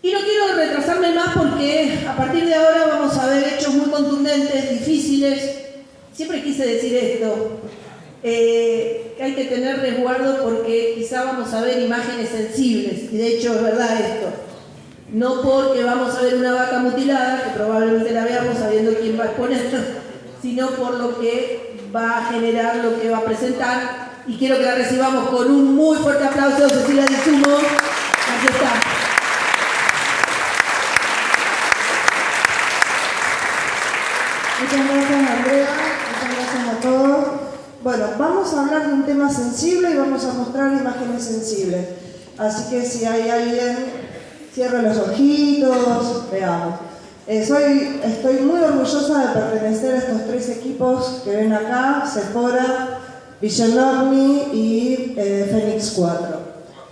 Y no quiero retrasarme más porque a partir de ahora vamos a ver hechos muy contundentes, difíciles. Siempre quise decir esto, que hay que tener resguardo porque quizá vamos a ver imágenes sensibles, y de hecho es verdad esto. No porque vamos a ver una vaca mutilada, que probablemente la veamos sabiendo quién va a exponerla, sino por lo que va a generar, lo que va a presentar. Y quiero que la recibamos con un muy fuerte aplauso, Cecilia Di Sumo. Aquí está. Muchas gracias, Andrea. Muchas gracias a todos. Bueno, vamos a hablar de un tema sensible y vamos a mostrar imágenes sensibles. Así que si hay alguien, cierre los ojitos, veamos. Estoy muy orgullosa de pertenecer a estos 3 equipos que ven acá, Sephora, Vision Omni y Fénix 4.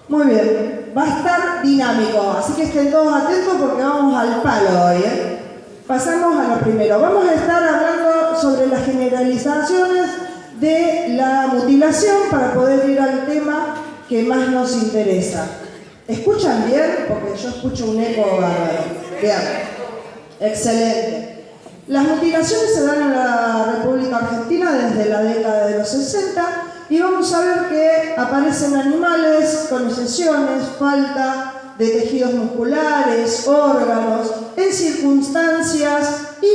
Muy bien, va a estar dinámico, así que estén todos atentos porque vamos al palo hoy, ¿eh? Pasamos a lo primero. Vamos a estar hablando sobre las generalizaciones de la mutilación para poder ir al tema que más nos interesa. ¿Escuchan bien? Porque yo escucho un eco bárbaro. Bien. Excelente. Las mutilaciones se dan en la República Argentina desde la década de los 60 y vamos a ver que aparecen animales con excesiones, falta de tejidos musculares, órganos, en circunstancias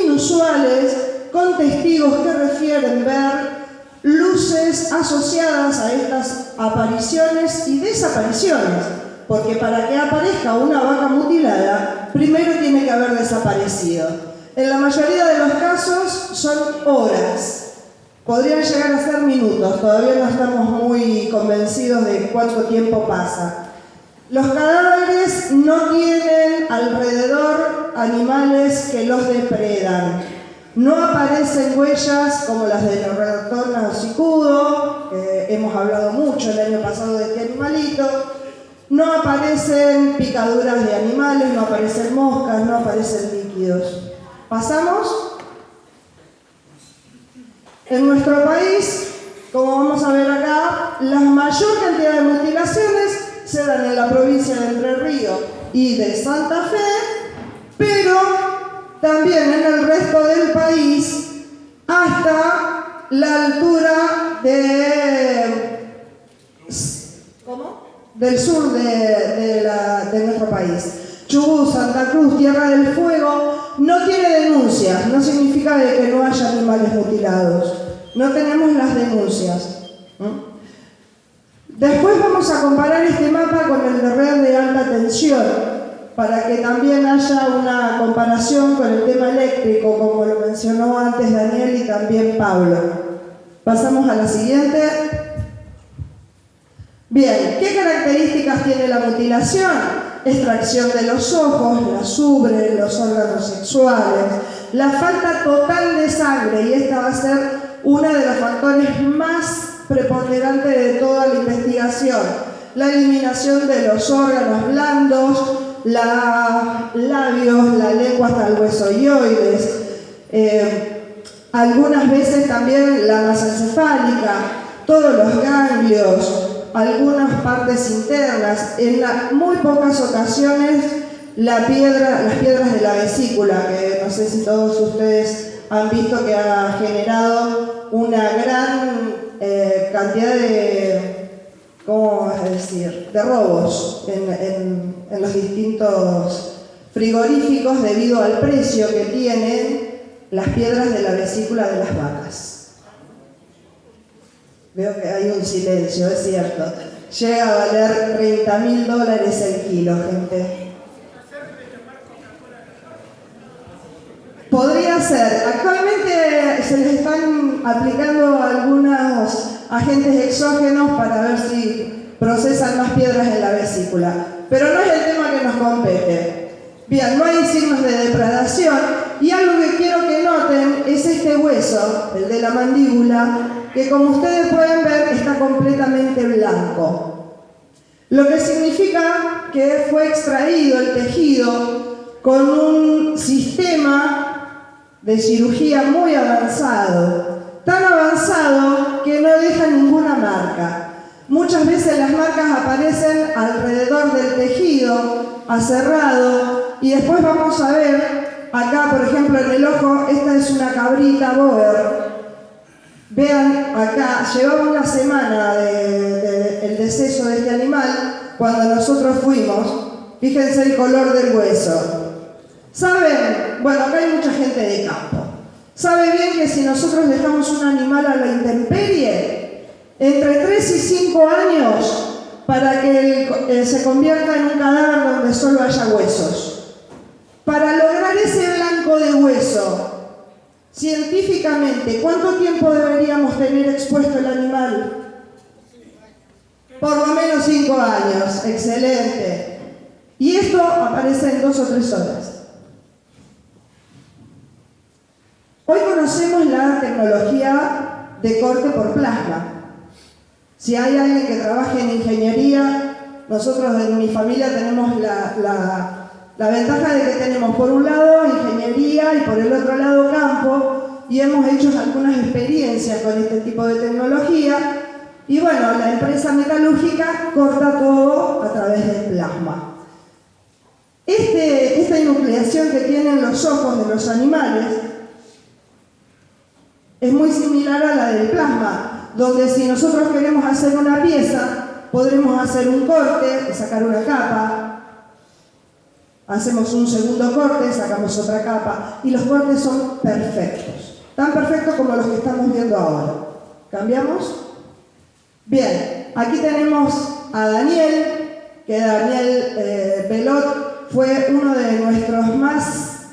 inusuales, con testigos que refieren ver luces asociadas a estas apariciones y desapariciones, porque para que aparezca una vaca mutilada, primero tiene que haber desaparecido. En la mayoría de los casos son horas, podrían llegar a ser minutos, todavía no estamos muy convencidos de cuánto tiempo pasa. Los cadáveres no tienen alrededor animales que los depredan. No aparecen huellas como las del ratón hocicudo, que hemos hablado mucho el año pasado de este animalito. No aparecen picaduras de animales, no aparecen moscas, no aparecen líquidos. ¿Pasamos? En nuestro país, como vamos a ver acá, la mayor cantidad de mutilaciones se dan en la provincia de Entre Ríos y de Santa Fe, pero también en el resto del país hasta la altura del sur de nuestro país. Chubut, Santa Cruz, Tierra del Fuego, no tiene denuncias, no significa de que no haya animales mutilados. No tenemos las denuncias. Después vamos a comparar este mapa con el de red de alta tensión, para que también haya una comparación con el tema eléctrico, como lo mencionó antes Daniel y también Pablo. Pasamos a la siguiente. Bien, ¿qué características tiene la mutilación? Extracción de los ojos, las ubres, los órganos sexuales, la falta total de sangre, y esta va a ser uno de los factores más preponderantes de toda la investigación. La eliminación de los órganos blandos, los labios, la lengua hasta el hueso ioides, algunas veces también la masa encefálica, todos los ganglios, algunas partes internas, en muy pocas ocasiones las piedras de la vesícula, que no sé si todos ustedes han visto que ha generado una gran cantidad de robos en los distintos frigoríficos debido al precio que tienen las piedras de la vesícula de las vacas. Veo que hay un silencio, es cierto. Llega a valer $30.000 el kilo, gente. Podría ser. Actualmente se les están aplicando algunos agentes exógenos para ver si procesan más piedras en la vesícula. Pero no es el tema que nos compete. Bien, no hay signos de depredación. Y algo que quiero que noten es este hueso, el de la mandíbula, que como ustedes pueden ver está completamente blanco. Lo que significa que fue extraído el tejido con un sistema de cirugía muy avanzado, tan avanzado que no deja ninguna marca. Muchas veces las marcas aparecen alrededor del tejido, aserrado, y después vamos a ver, acá por ejemplo en el ojo, esta es una cabrita boer. Vean acá, llevaba una semana el deceso de este animal cuando nosotros fuimos. Fíjense el color del hueso. ¿Saben? Bueno, acá hay mucha gente de campo. ¿Sabe bien que si nosotros dejamos un animal a la intemperie, entre 3 y 5 años para que se convierta en un cadáver donde solo haya huesos? Para lograr ese blanco de hueso, científicamente, ¿cuánto tiempo deberíamos tener expuesto el animal? Por lo menos 5 años. Excelente. Y esto aparece en 2 o 3 horas. Hoy conocemos la tecnología de corte por plasma. Si hay alguien que trabaje en ingeniería, nosotros en mi familia tenemos la ventaja de que tenemos por un lado ingeniería y por el otro lado campo, y hemos hecho algunas experiencias con este tipo de tecnología. Y bueno, la empresa metalúrgica corta todo a través del plasma. Esta enucleación que tienen los ojos de los animales es muy similar a la del plasma, donde si nosotros queremos hacer una pieza, podremos hacer un corte, sacar una capa, hacemos un segundo corte, sacamos otra capa, y los cortes son perfectos, tan perfectos como los que estamos viendo ahora. ¿Cambiamos? Bien, aquí tenemos a Daniel, que Daniel Belot fue uno de nuestros más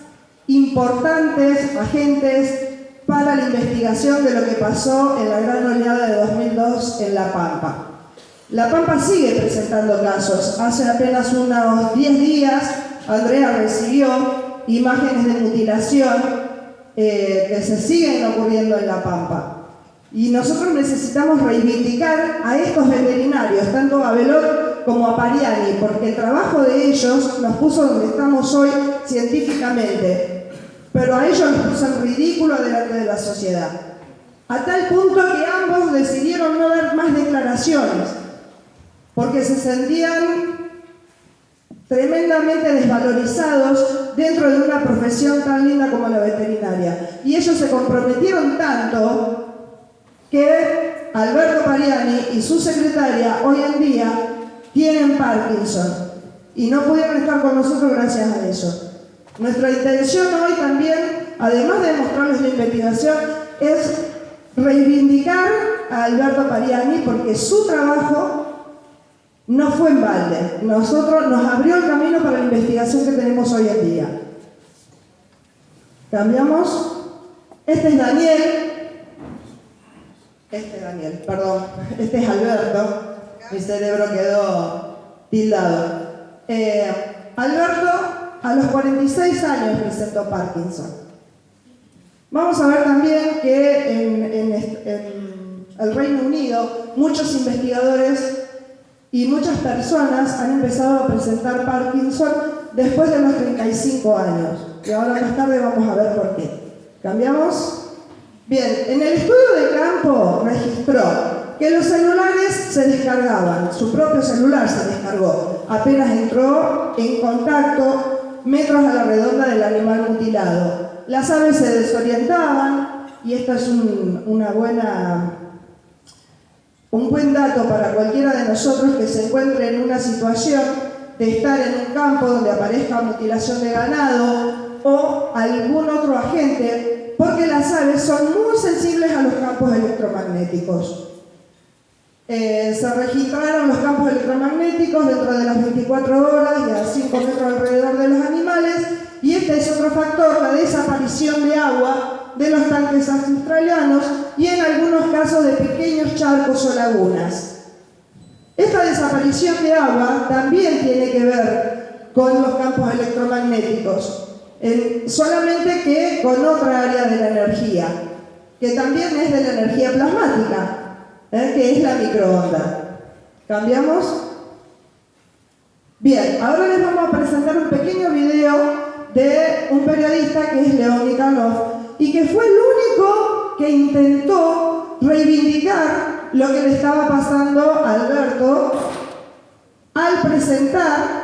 importantes agentes para la investigación de lo que pasó en la gran oleada de 2002 en La Pampa. La Pampa sigue presentando casos. Hace apenas unos 10 días, Andrea recibió imágenes de mutilación que se siguen ocurriendo en La Pampa. Y nosotros necesitamos reivindicar a estos veterinarios, tanto a Belot como a Pariani, porque el trabajo de ellos nos puso donde estamos hoy científicamente, pero a ellos los puso en ridículo delante de la sociedad. A tal punto que ambos decidieron no dar más declaraciones, porque se sentían tremendamente desvalorizados dentro de una profesión tan linda como la veterinaria. Y ellos se comprometieron tanto que Alberto Pariani y su secretaria hoy en día tienen Parkinson y no pudieron estar con nosotros gracias a eso. Nuestra intención hoy también, además de mostrarles la investigación, es reivindicar a Alberto Pariani porque su trabajo no fue en balde. Nos abrió el camino para la investigación que tenemos hoy en día. ¿Cambiamos? Este es Alberto. Mi cerebro quedó tildado. Alberto a los 46 años presentó Parkinson. Vamos a ver también que en el Reino Unido muchos investigadores y muchas personas han empezado a presentar Parkinson después de los 35 años. Y ahora más tarde vamos a ver por qué. ¿Cambiamos? Bien, en el estudio de campo registró que los celulares se descargaban, su propio celular se descargó, apenas entró en contacto metros a la redonda del animal mutilado. Las aves se desorientaban, y esto es un buen dato para cualquiera de nosotros que se encuentre en una situación de estar en un campo donde aparezca mutilación de ganado o algún otro agente, porque las aves son muy sensibles a los campos electromagnéticos. Se registraron los campos electromagnéticos dentro de las 24 horas y a 5 metros alrededor de los animales, y este es otro factor, la desaparición de agua de los tanques australianos y en algunos casos de pequeños charcos o lagunas. Esta desaparición de agua también tiene que ver con los campos electromagnéticos, solamente que con otra área de la energía, que también es de la energía plasmática, que es la microonda. ¿Cambiamos? Bien, ahora les vamos a presentar un pequeño video de un periodista que es León Nikanov y que fue el único que intentó reivindicar lo que le estaba pasando a Alberto al presentar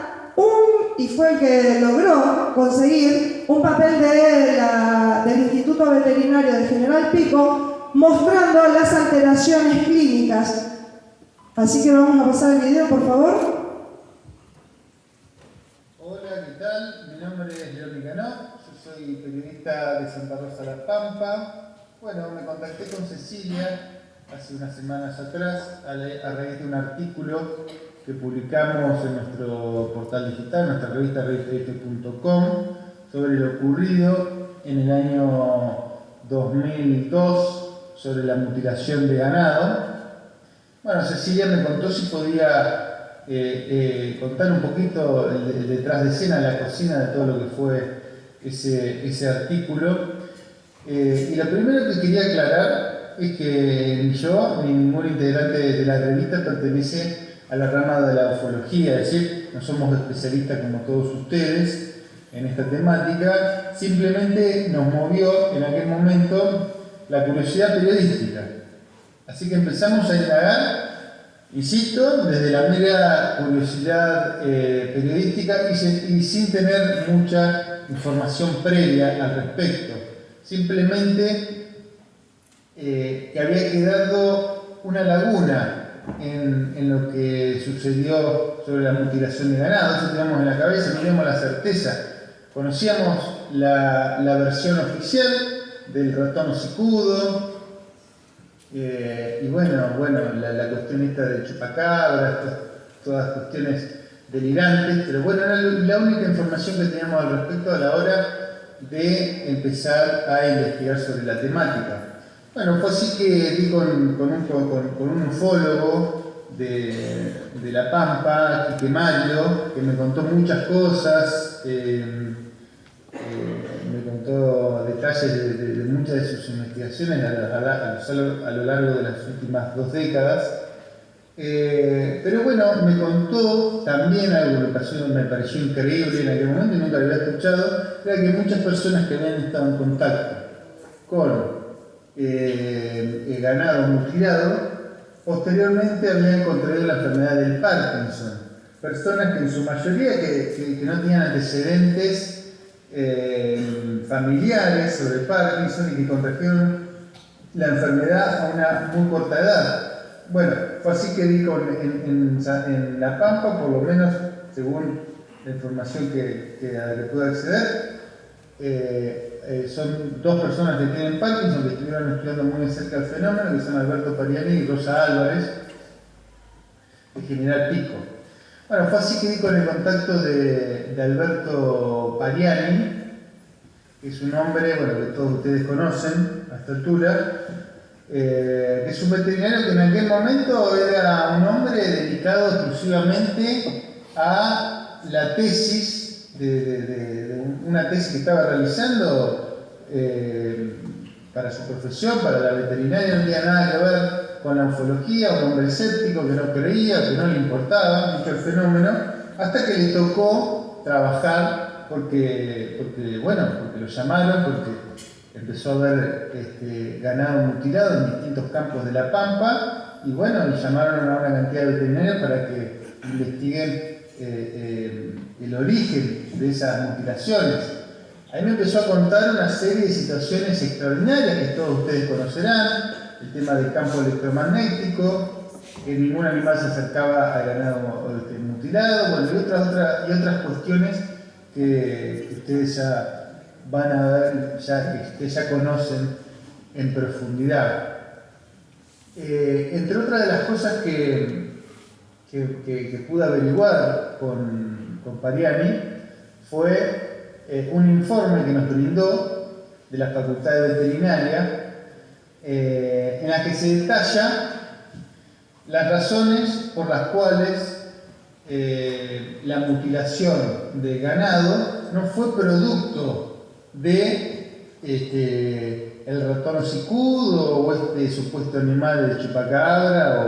y fue el que logró conseguir un papel del Instituto Veterinario de General Pico mostrando las alteraciones clínicas. Así que vamos a pasar el video, por favor. Hola, ¿qué tal? Mi nombre es León Nicanó, yo soy periodista de Santa Rosa La Pampa. Bueno, me contacté con Cecilia hace unas semanas atrás a raíz de un artículo que publicamos en nuestro portal digital, nuestra revista revistaif.com, sobre lo ocurrido en el año 2002 sobre la mutilación de ganado. Bueno, Cecilia me contó si podía contar un poquito el detrás de escena, la cocina de todo lo que fue ese artículo. Y lo primero que quería aclarar es que ni yo ni ningún integrante de la revista pertenece a la rama de la ufología, es decir, no somos especialistas como todos ustedes en esta temática, simplemente nos movió en aquel momento la curiosidad periodística. Así que empezamos a indagar, insisto, desde la mera curiosidad periodística y sin tener mucha información previa al respecto. Simplemente que había quedado una laguna en lo que sucedió sobre la mutilación de ganado. Eso teníamos en la cabeza, no teníamos la certeza. Conocíamos la versión oficial del ratón hocicudo, y bueno, la cuestión esta del chupacabras, todas cuestiones delirantes, pero bueno, era la única información que teníamos al respecto a la hora de empezar a investigar sobre la temática. Bueno, fue así que di con un ufólogo de La Pampa, Quique Mario, que me contó muchas cosas, me contó detalles de muchas de sus investigaciones a lo largo de las últimas 2 décadas. Pero bueno, me contó también algo que me pareció increíble en aquel momento y nunca lo había escuchado, era que muchas personas que habían estado en contacto con ganado mutilado, posteriormente habían contraído la enfermedad del Parkinson. Personas que en su mayoría que no tenían antecedentes familiares sobre Parkinson y que contrajeron la enfermedad a una muy corta edad. Bueno, fue así que di en La Pampa, por lo menos según la información a la que pude acceder, son 2 personas que tienen Parkinson que estuvieron estudiando muy de cerca el fenómeno, que son Alberto Pariani y Rosa Álvarez, de General Pico. Bueno, fue así que di con el contacto de Alberto Pariani, que es un hombre, bueno, que todos ustedes conocen a esta altura, que es un veterinario que en aquel momento era un hombre dedicado exclusivamente a la tesis, una tesis que estaba realizando para su profesión, para la veterinaria, no tenía nada que ver con la ufología, un hombre escéptico que no creía, que no le importaba mucho el fenómeno, hasta que le tocó trabajar porque lo llamaron, porque empezó a ver ganado mutilado en distintos campos de La Pampa, y bueno, le llamaron a una cantidad de veterinarios para que investiguen el origen de esas mutilaciones. Ahí me empezó a contar una serie de situaciones extraordinarias que todos ustedes conocerán, el tema del campo electromagnético, que ningún animal se acercaba al ganado mutilado, bueno, y otras cuestiones que ustedes ya van a ver, que ya conocen en profundidad. Entre otras de las cosas que pude averiguar con Pariani fue un informe que nos brindó de la Facultad de Veterinaria, en la que se detalla las razones por las cuales la mutilación de ganado no fue producto de el ratón hocicudo o este supuesto animal del chupacabra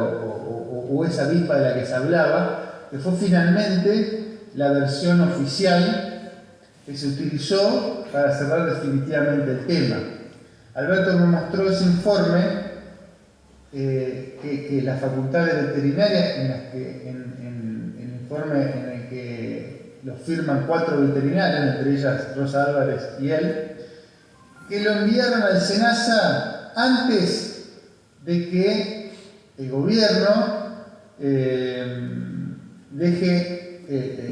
o esa avispa de la que se hablaba, que fue finalmente la versión oficial que se utilizó para cerrar definitivamente el tema. Alberto me mostró ese informe que las facultades veterinarias, en el informe en el que lo firman 4 veterinarios, entre ellas Rosa Álvarez y él, que lo enviaron al SENASA antes de que el gobierno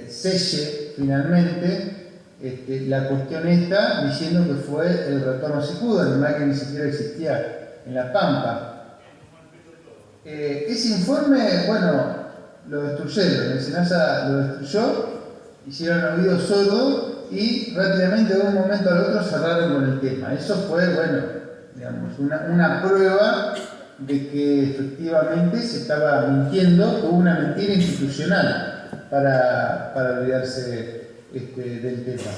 selle finalmente la cuestión esta, diciendo que fue el ratón hocicudo, animal que ni siquiera existía en La Pampa. Ese informe, bueno, lo destruyeron, el SENASA lo destruyó, hicieron oído sordo y rápidamente de un momento al otro cerraron con el tema. Eso fue, bueno, digamos, una prueba de que efectivamente se estaba mintiendo, hubo una mentira institucional para olvidarse del tema.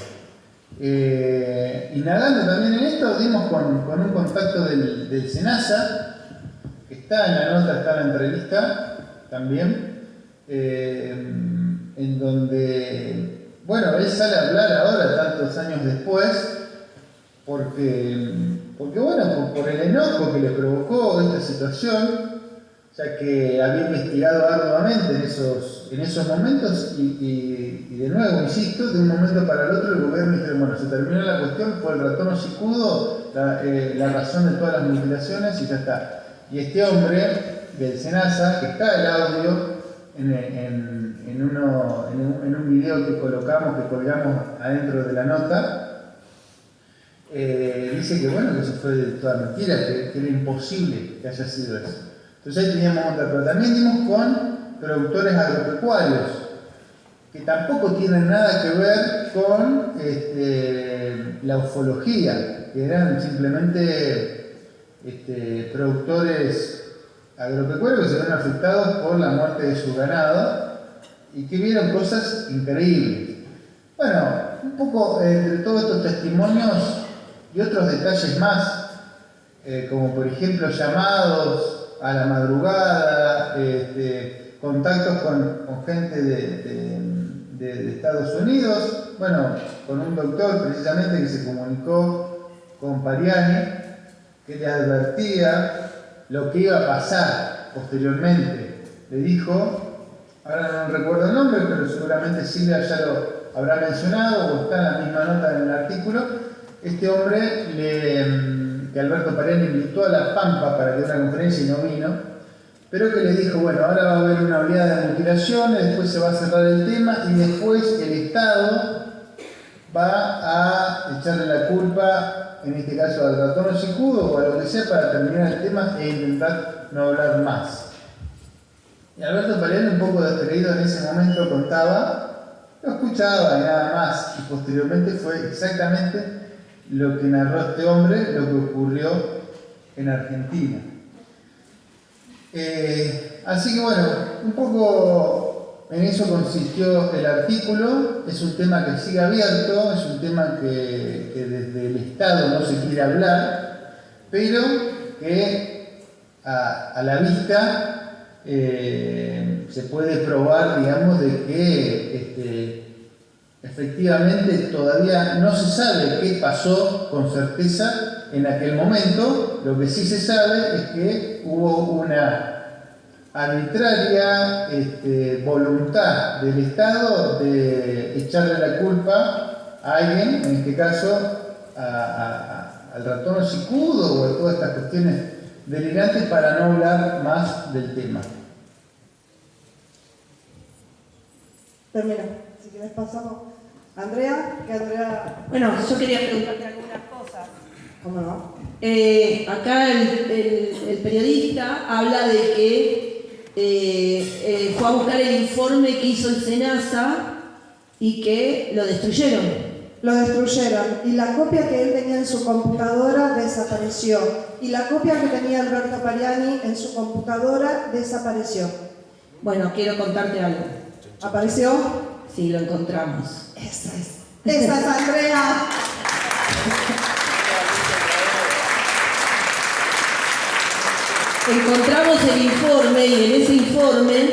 Indagando también en esto, dimos con un contacto del SENASA, que está en la nota, está en la entrevista también, en donde, bueno, él sale a hablar ahora, tantos años después, porque bueno, por el enojo que le provocó esta situación, ya que había investigado arduamente en esos momentos y de nuevo, insisto, de un momento para el otro el gobierno dice, bueno, se terminó la cuestión, fue el ratón hocicudo, la razón de todas las mutilaciones y ya está. Y este hombre del SENASA, que está el audio en un video que colgamos adentro de la nota, dice que bueno, que eso fue de toda mentira, que era imposible que haya sido eso. Entonces ahí teníamos otra, pero también dimos con productores agropecuarios, que tampoco tienen nada que ver con la ufología, que eran simplemente productores agropecuarios que se ven afectados por la muerte de su ganado y que vieron cosas increíbles. Bueno, un poco de todos estos testimonios y otros detalles más, como por ejemplo llamados a la madrugada, contactos con gente de Estados Unidos, bueno, con un doctor precisamente que se comunicó con Pariani, que le advertía lo que iba a pasar posteriormente. Le dijo, ahora no recuerdo el nombre, pero seguramente Silvia ya lo habrá mencionado o está en la misma nota en el artículo. Este hombre, que Alberto Pariani invitó a La Pampa para que dé una conferencia y no vino, pero que le dijo, bueno, ahora va a haber una oleada de mutilaciones, después se va a cerrar el tema y después el Estado va a echarle la culpa, en este caso al ratón hocicudo o a lo que sea, para terminar el tema e intentar no hablar más. Y Alberto Pariani, un poco distraído en ese momento, contaba, lo escuchaba y nada más, y posteriormente fue exactamente lo que narró este hombre, lo que ocurrió en Argentina. Así que bueno, un poco en eso consistió el artículo. Es un tema que sigue abierto, es un tema que desde el Estado no se quiere hablar, pero que a la vista se puede probar, digamos, de que efectivamente todavía no se sabe qué pasó con certeza en aquel momento. Lo que sí se sabe es que hubo una arbitraria voluntad del Estado de echarle la culpa a alguien, en este caso al ratón hocicudo o a todas estas cuestiones delirantes, para no hablar más del tema. Termina, si querés pasamos. Andrea, que Andrea... Bueno, yo quería preguntarte algunas cosas. ¿Cómo no? Acá el periodista habla de que fue a buscar el informe que hizo el SENASA y que lo destruyeron. Lo destruyeron y la copia que él tenía en su computadora desapareció. Y la copia que tenía Alberto Pariani en su computadora desapareció. Bueno, quiero contarte algo. ¿Apareció? Sí, lo encontramos. Esa es Andrea. Encontramos el informe y en ese informe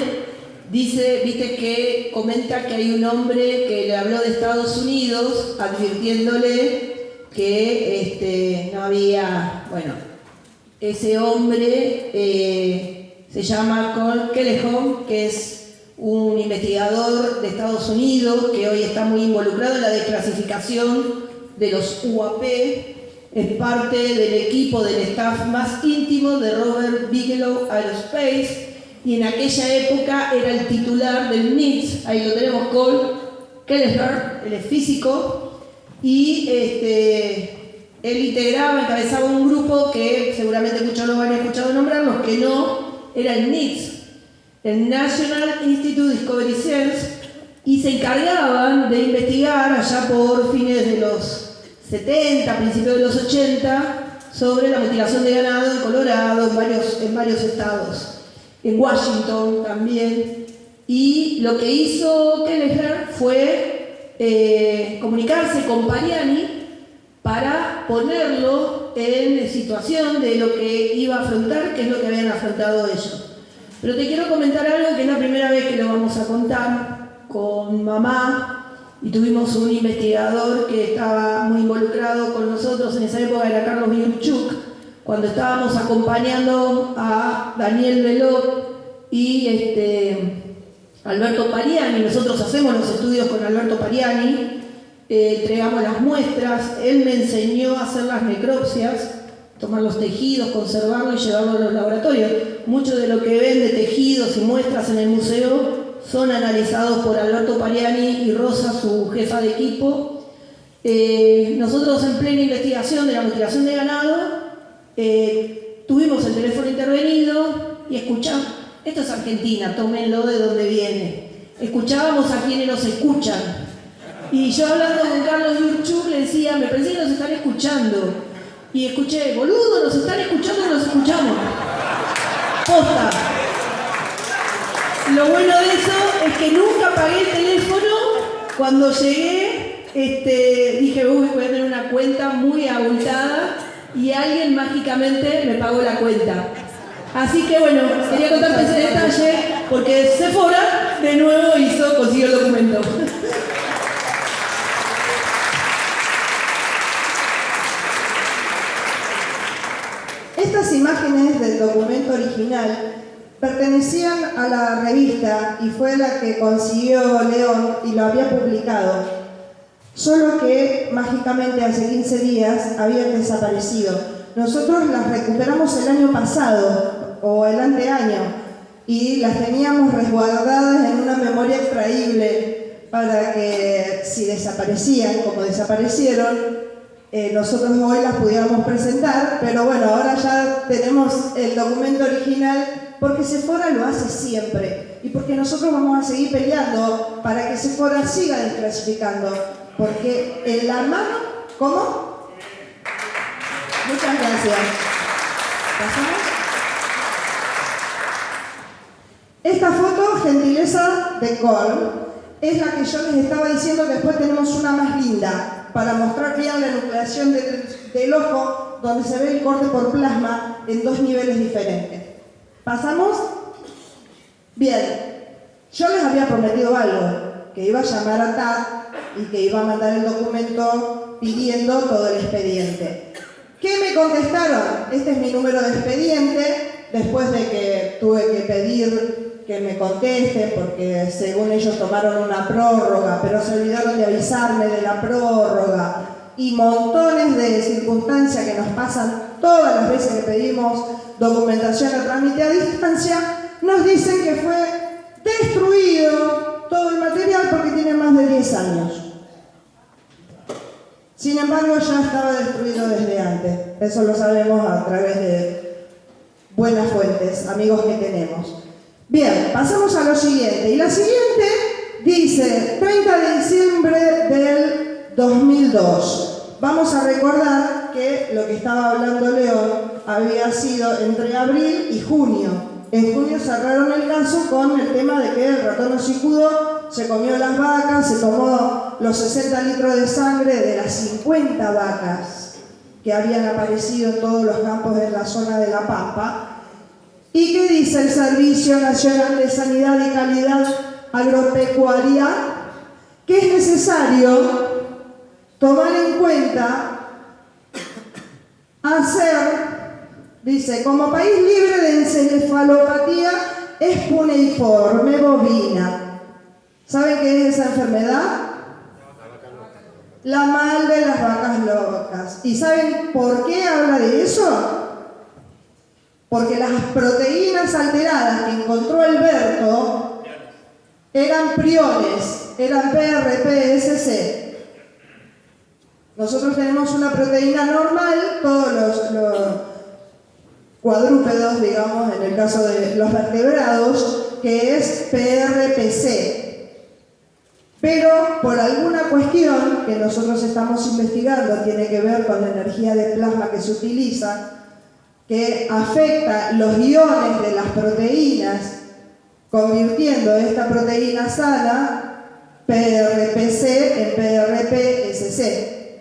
dice, viste que comenta que hay un hombre que le habló de Estados Unidos advirtiéndole que no había, bueno, Ese hombre se llama Cole Kellehon, que es un investigador de Estados Unidos que hoy está muy involucrado en la desclasificación de los UAP. Es parte del equipo del staff más íntimo de Robert Bigelow Aerospace y en aquella época era el titular del NIST. Ahí lo tenemos, Cole Kellehon, él es físico, y él encabezaba un grupo que seguramente muchos lo han escuchado nombrar, los que no, era el NIST, el National Institute Discovery Science, y se encargaban de investigar allá por fines de los 70, principios de los 80, sobre la mutilación de ganado en Colorado, en varios estados, en Washington también. Y lo que hizo Kellehon fue comunicarse con Pariani para ponerlo en situación de lo que iba a afrontar, que es lo que habían afrontado ellos. Pero te quiero comentar algo que es la primera vez que lo vamos a contar con mamá, y tuvimos un investigador que estaba muy involucrado con nosotros en esa época, era Carlos Biurchuk, cuando estábamos acompañando a Daniel Belot y Alberto Pariani. Nosotros hacemos los estudios con Alberto Pariani, entregamos las muestras, él me enseñó a hacer las necropsias, tomar los tejidos, conservarlos y llevarlos a los laboratorios. Mucho de lo que ven de tejidos y muestras en el museo son analizados por Alberto Pariani y Rosa, su jefa de equipo. Nosotros en plena investigación de la mutilación de ganado tuvimos el teléfono intervenido y escuchamos, esto es Argentina, tómenlo de donde viene, escuchábamos a quienes nos escuchan. Y yo hablando con Carlos Biurchuk le decía, me parece que nos están escuchando. Y escuché, boludo, nos están escuchando y nos escuchamos. Posta. Lo bueno de eso es que nunca apagué el teléfono. Cuando llegué, dije, uy, voy a tener una cuenta muy abultada, y alguien mágicamente me pagó la cuenta. Así que bueno, quería contarte ese detalle porque Sephora de nuevo consiguió el documento. Estas imágenes del documento original pertenecían a la revista y fue la que consiguió León y lo había publicado, solo que mágicamente hace 15 días habían desaparecido. Nosotros las recuperamos el año pasado o el anteaño y las teníamos resguardadas en una memoria extraíble para que si desaparecían como desaparecieron, nosotros hoy las pudiéramos presentar, pero bueno, ahora ya tenemos el documento original porque Sephora lo hace siempre y porque nosotros vamos a seguir peleando para que Sephora siga desclasificando, porque en la mano, ¿cómo? Muchas gracias. ¿Pasamos? Esta foto, gentileza de Cole, es la que yo les estaba diciendo que después tenemos una más linda, para mostrar bien la nucleación del ojo, donde se ve el corte por plasma en 2 niveles diferentes. ¿Pasamos? Bien, yo les había prometido algo, que iba a llamar a TAT y que iba a mandar el documento pidiendo todo el expediente. ¿Qué me contestaron? Este es mi número de expediente, después de que tuve que pedir que me contesten, porque según ellos tomaron una prórroga, pero se olvidaron de avisarme de la prórroga, y montones de circunstancias que nos pasan todas las veces que pedimos documentación a trámite a distancia, nos dicen que fue destruido todo el material porque tiene más de 10 años. Sin embargo, ya estaba destruido desde antes. Eso lo sabemos a través de buenas fuentes, amigos que tenemos. Bien, pasamos a lo siguiente. Y la siguiente dice 30 de diciembre del 2002. Vamos a recordar que lo que estaba hablando León había sido entre abril y junio. En junio cerraron el caso con el tema de que el ratón hocicudo se comió las vacas, se tomó los 60 litros de sangre de las 50 vacas que habían aparecido en todos los campos de la zona de La Pampa. ¿Y qué dice el Servicio Nacional de Sanidad y Calidad Agropecuaria? Que es necesario tomar en cuenta hacer Dice, como país libre de encefalopatía espونeiforme bovina. ¿Saben qué es esa enfermedad? La mal de las vacas locas. ¿Y saben por qué habla de eso? Porque las proteínas alteradas que encontró Alberto eran priones, eran PRPSC. Nosotros tenemos una proteína normal, todos los cuadrúpedos, digamos, en el caso de los vertebrados, que es PRPC. Pero por alguna cuestión que nosotros estamos investigando, tiene que ver con la energía de plasma que se utiliza, que afecta los iones de las proteínas, convirtiendo esta proteína sana, PRPC, en PRPSC,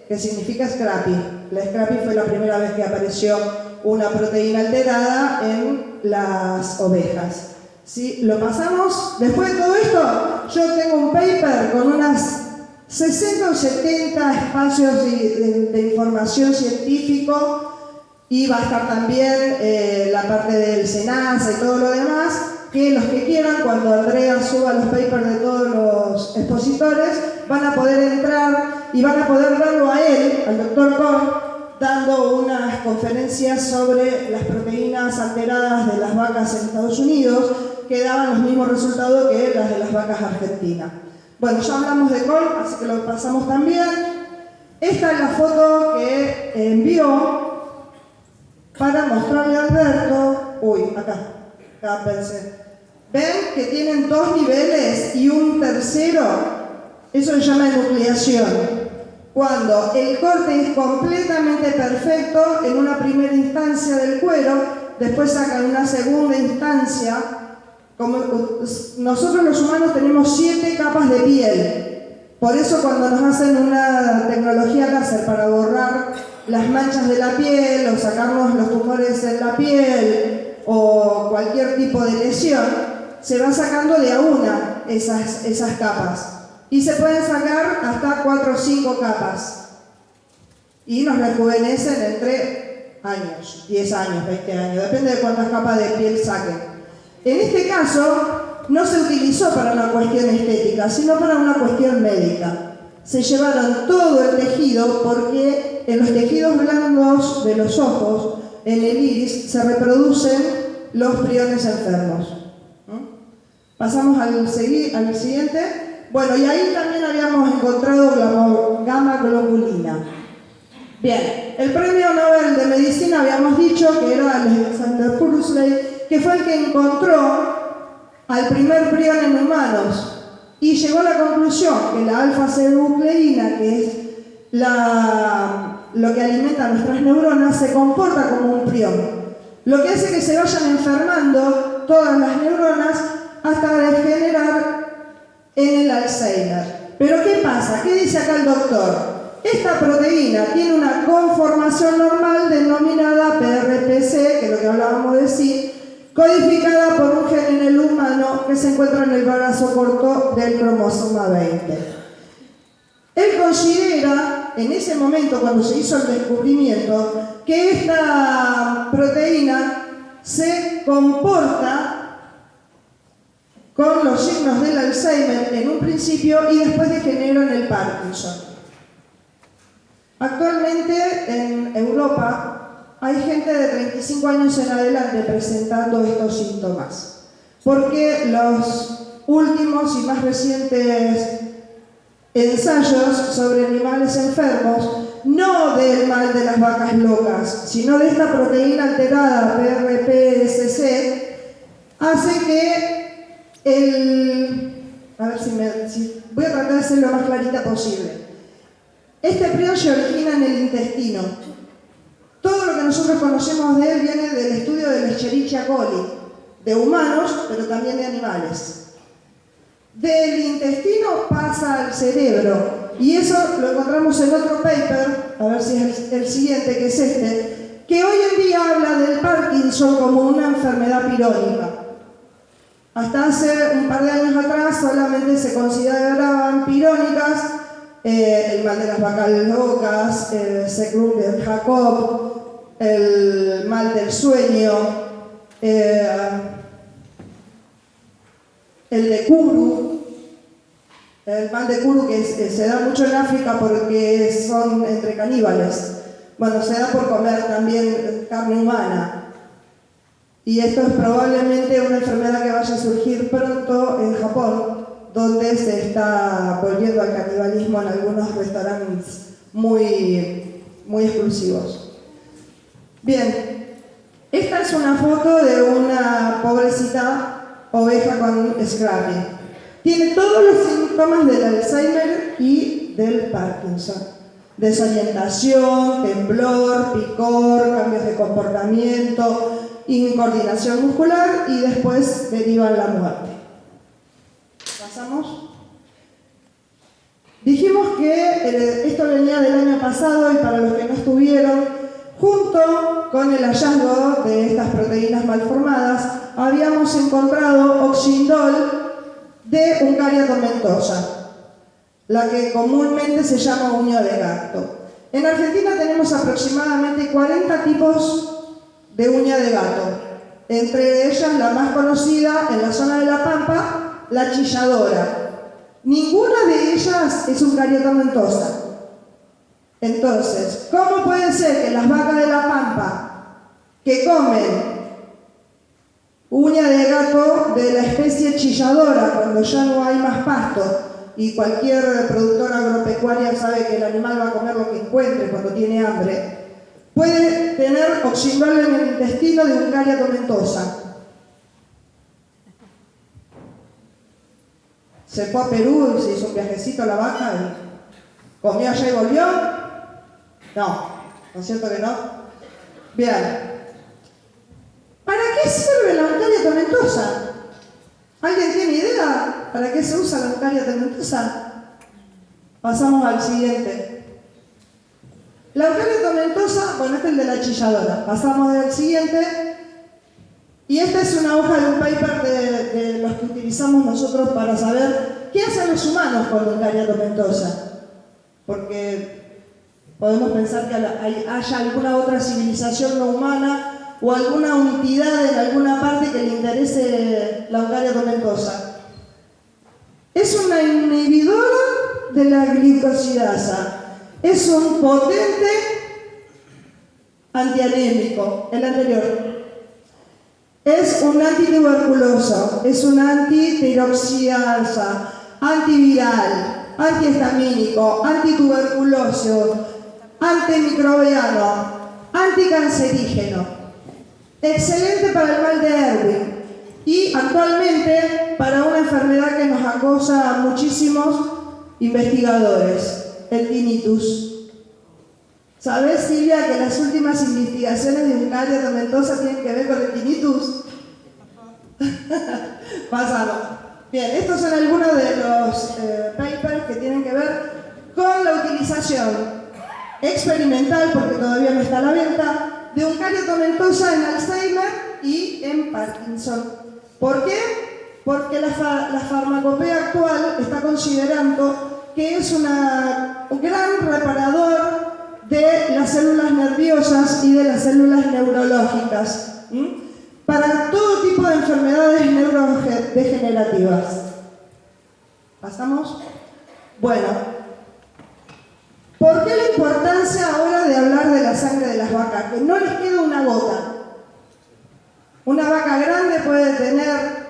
que significa Scrappy. La Scrappy fue la primera vez que apareció una proteína alterada en las ovejas. ¿Sí? Lo pasamos. Después de todo esto, yo tengo un paper con unas 60 o 70 espacios de información científico, y va a estar también la parte del SENASA y todo lo demás, que los que quieran, cuando Andrea suba los papers de todos los expositores, van a poder entrar y van a poder verlo a él, al doctor Kohn, dando unas conferencias sobre las proteínas alteradas de las vacas en Estados Unidos, que daban los mismos resultados que las de las vacas argentinas. Bueno, ya hablamos de Kohn, así que lo pasamos también. Esta es la foto que envió para mostrarle a Alberto. Acá pensé. ¿Ven que tienen dos niveles y un tercero? Eso se llama enucleación. Cuando el corte es completamente perfecto en una primera instancia del cuero, después sacan una segunda instancia. Como nosotros los humanos tenemos 7 capas de piel. Por eso cuando nos hacen una tecnología láser para borrar las manchas de la piel o sacarnos los tumores en la piel o cualquier tipo de lesión, se va sacando de a una esas capas. Y se pueden sacar hasta 4 o 5 capas. Y nos rejuvenecen entre años, 10 años, 20 años, depende de cuántas capas de piel saquen. En este caso, no se utilizó para una cuestión estética, sino para una cuestión médica. Se llevaron todo el tejido porque en los tejidos blandos de los ojos, en el iris, se reproducen los priones enfermos. Pasamos al siguiente. Bueno, y ahí también habíamos encontrado gamma globulina. Bien, el premio Nobel de Medicina habíamos dicho que era Alexander Pursley, que fue el que encontró al primer prion en humanos y llegó a la conclusión que la alfa-C-nucleína, que es lo que alimenta nuestras neuronas, se comporta como un prion, lo que hace que se vayan enfermando todas las neuronas hasta degenerar en el Alzheimer. Pero ¿qué pasa? ¿Qué dice acá el doctor? Esta proteína tiene una conformación normal denominada PRPC, que es lo que hablábamos de sí, codificada por un gen en el humano que se encuentra en el brazo corto del cromosoma 20. Él considera, en ese momento cuando se hizo el descubrimiento, que esta proteína se comporta con los signos del Alzheimer en un principio y después degenera en el Parkinson. Actualmente en Europa hay gente de 35 años en adelante presentando estos síntomas, porque los últimos y más recientes ensayos sobre animales enfermos, no del mal de las vacas locas, sino de esta proteína alterada PRPSC, hace que voy a tratar de ser lo más clarita posible. Este prion se origina en el intestino. Todo lo que nosotros conocemos de él viene del estudio de la Escherichia coli, de humanos, pero también de animales. Del intestino pasa al cerebro, y eso lo encontramos en otro paper, a ver si es el siguiente, que es este, que hoy en día habla del Parkinson como una enfermedad pirónica. Hasta hace un par de años atrás solamente se consideraban pirónicas el mal de las vacas locas, el Secrum de Jacob, el mal del sueño, el de Kuru, el mal de Kuru que se da mucho en África porque son entre caníbales. Bueno, se da por comer también carne humana. Y esto es probablemente una enfermedad que vaya a surgir pronto en Japón, donde se está volviendo al canibalismo en algunos restaurantes muy exclusivos. Bien, esta es una foto de una pobrecita oveja con Scrappy. Tiene todos los síntomas del Alzheimer y del Parkinson. Desorientación, temblor, picor, cambios de comportamiento, incoordinación muscular y después deriva en la muerte. ¿Pasamos? Dijimos que esto venía del año pasado y para los que no estuvieron, junto con el hallazgo de estas proteínas malformadas, habíamos encontrado oxindol de Uncaria tomentosa, la que comúnmente se llama uña de gato. En Argentina tenemos aproximadamente 40 tipos de uña de gato, entre ellas la más conocida en la zona de La Pampa, la chilladora. Ninguna de ellas es Uncaria tomentosa. Entonces, ¿cómo puede ser que las vacas de La Pampa que comen uña de gato de la especie chilladora, cuando ya no hay más pasto, y cualquier productor agropecuario sabe que el animal va a comer lo que encuentre cuando tiene hambre, puede tener oxindol en el intestino de Uncaria tomentosa? Se fue a Perú y se hizo un viajecito a la vaca y comió allá y volvió. No es cierto que no. Bien. ¿Para qué sirve la Uncaria tomentosa? ¿Alguien tiene idea para qué se usa la Uncaria tomentosa? Pasamos al siguiente. La Uncaria tomentosa, bueno, este es el de la chilladora. Pasamos al siguiente. Y esta es una hoja de un paper de los que utilizamos nosotros para saber qué hacen los humanos con la Uncaria tomentosa. Porque podemos pensar que haya alguna otra civilización no humana o alguna unidad en alguna parte que le interese la Uncaria tomentosa. Es una inhibidora de la glicosidasa. Es un potente antianémico, el anterior. Es un antituberculoso, es un antitiroxidasa, antiviral, antihistamínico, antituberculoso, antimicrobiano, anticancerígeno. Excelente para el mal de Erwin y actualmente para una enfermedad que nos acosa a muchísimos investigadores, el tinnitus. ¿Sabes, Silvia, que las últimas investigaciones de Uncaria tomentosa tienen que ver con el tinnitus? Pasamos. Bien, estos son algunos de los papers que tienen que ver con la utilización experimental, porque todavía no está a la venta, de Uncaria tomentosa en Alzheimer y en Parkinson. ¿Por qué? Porque la farmacopea actual está considerando que es un gran reparador de las células nerviosas y de las células neurológicas para todo tipo de enfermedades neurodegenerativas. ¿Pasamos? Bueno, ¿por qué la importancia ahora de hablar de la sangre de las vacas? Que no les queda una gota. Una vaca grande puede tener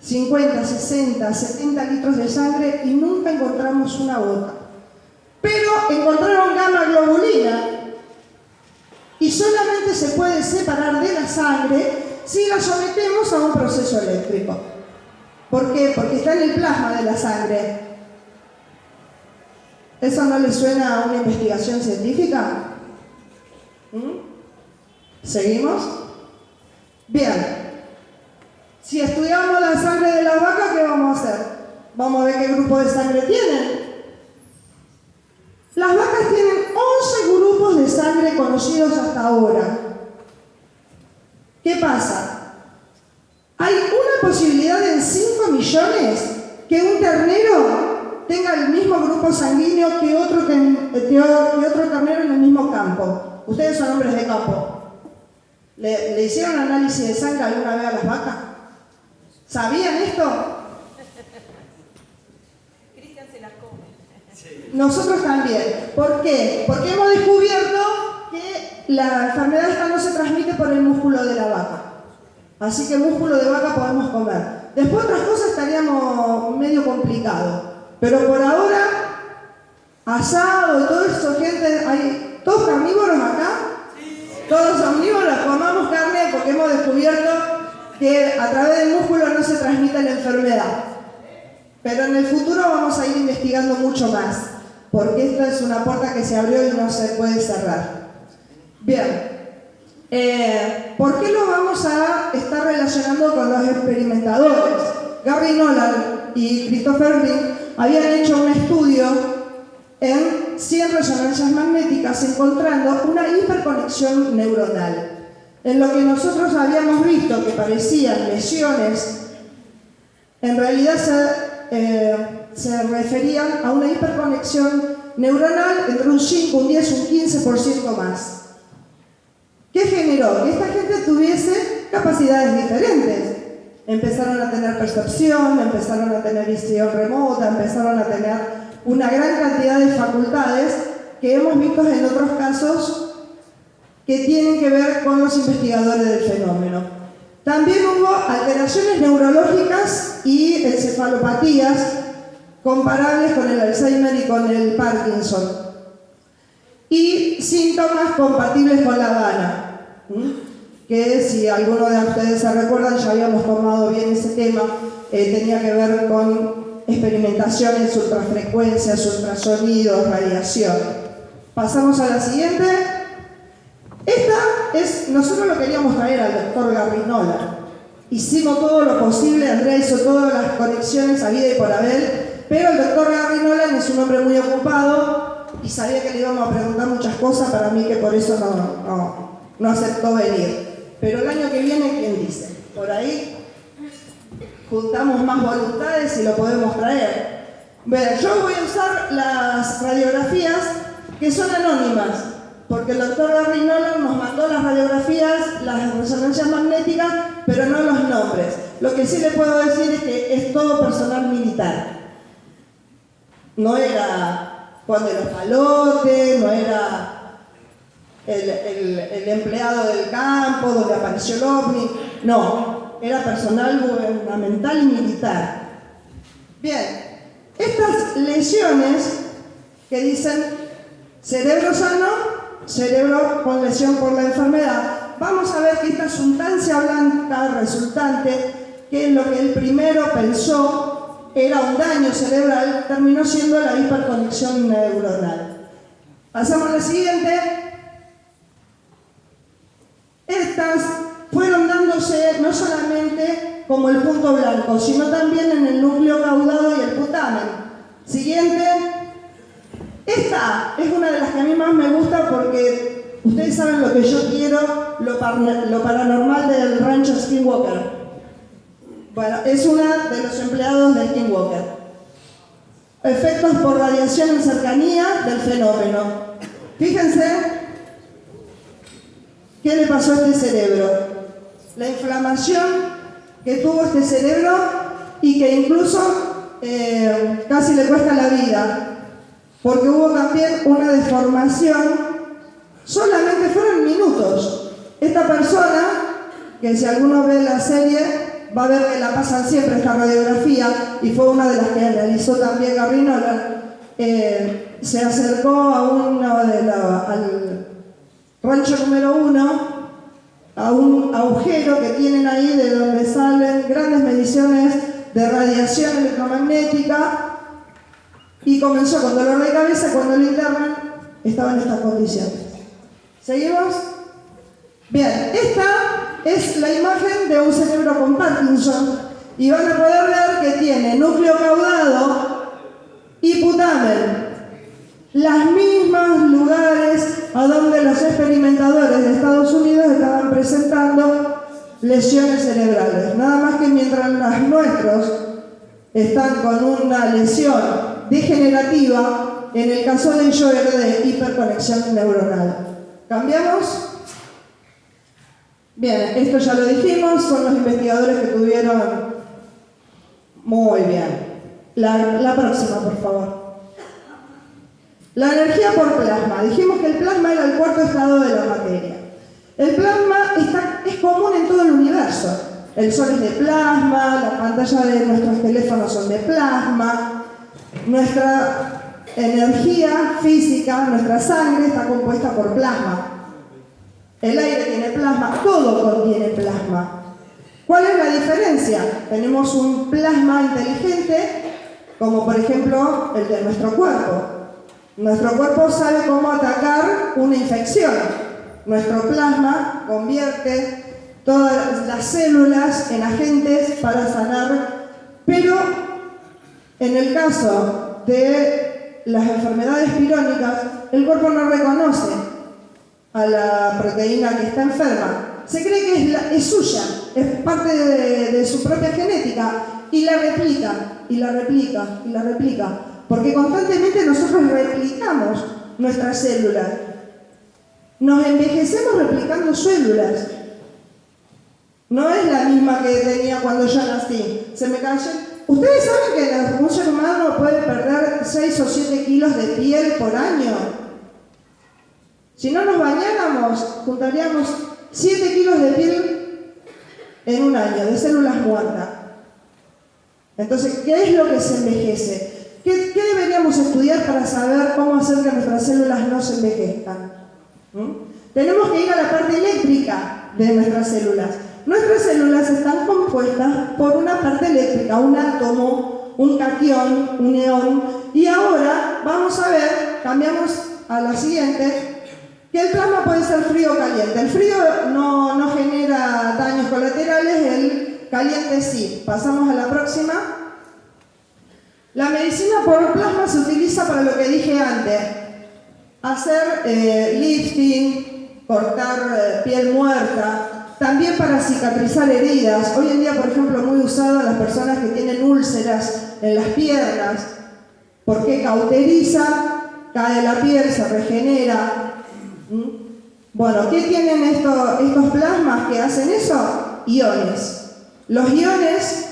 50, 60, 70 litros de sangre y nunca encontramos una gota. Pero encontraron gamma globulina y solamente se puede separar de la sangre si la sometemos a un proceso eléctrico. ¿Por qué? Porque está en el plasma de la sangre. ¿Eso no le suena a una investigación científica? ¿Seguimos? Bien. Si estudiamos la sangre de las vacas, ¿qué vamos a hacer? Vamos a ver qué grupo de sangre tienen. Las vacas tienen 11 grupos de sangre conocidos hasta ahora. ¿Qué pasa? Hay una posibilidad en 5 millones que un ternero tenga el mismo grupo sanguíneo que otro ternero en el mismo campo. Ustedes son hombres de campo. ¿Le hicieron análisis de sangre alguna vez a las vacas? ¿Sabían esto? Cristian se las come. Nosotros también. ¿Por qué? Porque hemos descubierto que la enfermedad esta no se transmite por el músculo de la vaca. Así que músculo de vaca podemos comer. Después otras cosas estaríamos medio complicados. Pero por ahora, asado y todo eso, gente, ¿hay todos carnívoros acá? Todos omnívoros, comamos carne porque hemos descubierto que a través del músculo no se transmite la enfermedad. Pero en el futuro vamos a ir investigando mucho más, porque esta es una puerta que se abrió y no se puede cerrar. Bien, ¿por qué lo vamos a estar relacionando con los experimentadores? Gary Nolan y Christopher Green habían hecho un estudio en 100 resonancias magnéticas encontrando una hiperconexión neuronal. En lo que nosotros habíamos visto que parecían lesiones, en realidad se referían a una hiperconexión neuronal entre un 5, un 10, un 15% más. ¿Qué generó? Que esta gente tuviese capacidades diferentes. Empezaron a tener percepción, empezaron a tener visión remota, empezaron a tener una gran cantidad de facultades que hemos visto en otros casos que tienen que ver con los investigadores del fenómeno. También hubo alteraciones neurológicas y encefalopatías comparables con el Alzheimer y con el Parkinson. Y síntomas compatibles con la gana, que si alguno de ustedes se recuerdan, ya habíamos tomado bien ese tema, tenía que ver con experimentaciones, ultrafrecuencias, ultrasonidos, radiación. Pasamos a la siguiente. Nosotros lo queríamos traer al doctor Gary Nolan. Hicimos todo lo posible, Andrea hizo todas las conexiones a vida y por haber, pero el doctor Gary Nolan es un hombre muy ocupado y sabía que le íbamos a preguntar muchas cosas, para mí que por eso no aceptó venir. Pero el año que viene, ¿quién dice? Por ahí juntamos más voluntades y lo podemos traer. Bueno, yo voy a usar las radiografías que son anónimas, porque el doctor Gary Nolan nos mandó las radiografías, las resonancias magnéticas, pero no los nombres. Lo que sí le puedo decir es que es todo personal militar. No era Juan de los Palotes, no era el empleado del campo donde apareció el ovni, no, era personal gubernamental y militar. Bien, estas lesiones que dicen cerebro sano, cerebro con lesión por la enfermedad, vamos a ver que esta sustancia blanca resultante, que es lo que él primero pensó era un daño cerebral, terminó siendo la hiperconexión neuronal. Pasamos a la siguiente. Estas fueron dándose no solamente como el punto blanco, sino también en el núcleo caudado y el putamen. Siguiente. Esta es una de las que a mí más me gusta porque ustedes saben lo que yo quiero, lo paranormal del rancho Skinwalker. Bueno, es una de los empleados del Skinwalker. Efectos por radiación en cercanía del fenómeno. Fíjense qué le pasó a este cerebro. La inflamación que tuvo este cerebro y que incluso casi le cuesta la vida. Porque hubo también una deformación, solamente fueron minutos. Esta persona, que si alguno ve la serie, va a ver que la pasan siempre esta radiografía, y fue una de las que analizó también Gary Nolan, se acercó a al rancho número 1, a un agujero que tienen ahí de donde salen grandes mediciones de radiación electromagnética, y comenzó con dolor de cabeza. Cuando lo internan estaba en estas condiciones. ¿Seguimos? Bien, esta es la imagen de un cerebro con Parkinson y van a poder ver que tiene núcleo caudado y putamen, los mismos lugares a donde los experimentadores de Estados Unidos estaban presentando lesiones cerebrales. Nada más que mientras los nuestros están con una lesión degenerativa, en el caso de ellos era de hiperconexión neuronal. ¿Cambiamos? Bien, esto ya lo dijimos, son los investigadores que tuvieron... Muy bien. La próxima, por favor. La energía por plasma. Dijimos que el plasma era el cuarto estado de la materia. El plasma es común en todo el universo. El Sol es de plasma, la pantalla de nuestros teléfonos son de plasma, nuestra energía física, nuestra sangre está compuesta por plasma. El aire tiene plasma, todo contiene plasma. ¿Cuál es la diferencia? Tenemos un plasma inteligente, como por ejemplo el de nuestro cuerpo. Nuestro cuerpo sabe cómo atacar una infección. Nuestro plasma convierte todas las células en agentes para sanar, pero en el caso de las enfermedades pirónicas, el cuerpo no reconoce a la proteína que está enferma. Se cree que es suya, es parte de su propia genética, y la replica, y la replica, y la replica, porque constantemente nosotros replicamos nuestras células. Nos envejecemos replicando células. No es la misma que tenía cuando yo nací. Se me cayó. ¿Ustedes saben que un ser humano puede perder 6 o 7 kilos de piel por año? Si no nos bañáramos, juntaríamos 7 kilos de piel en un año, de células muertas. Entonces, ¿qué es lo que se envejece? ¿Qué deberíamos estudiar para saber cómo hacer que nuestras células no se envejezcan? Tenemos que ir a la parte eléctrica de nuestras células. Nuestras células están compuestas por una parte eléctrica, un átomo, un catión, un ion. Y ahora vamos a ver, cambiamos a la siguiente, que el plasma puede ser frío o caliente. El frío no genera daños colaterales, el caliente sí. Pasamos a la próxima. La medicina por plasma se utiliza para lo que dije antes. Hacer lifting, cortar piel muerta, también para cicatrizar heridas. Hoy en día, por ejemplo, muy usado en las personas que tienen úlceras en las piernas, porque cauteriza, cae la piel, se regenera. Bueno, ¿qué tienen estos plasmas que hacen eso? Iones. Los iones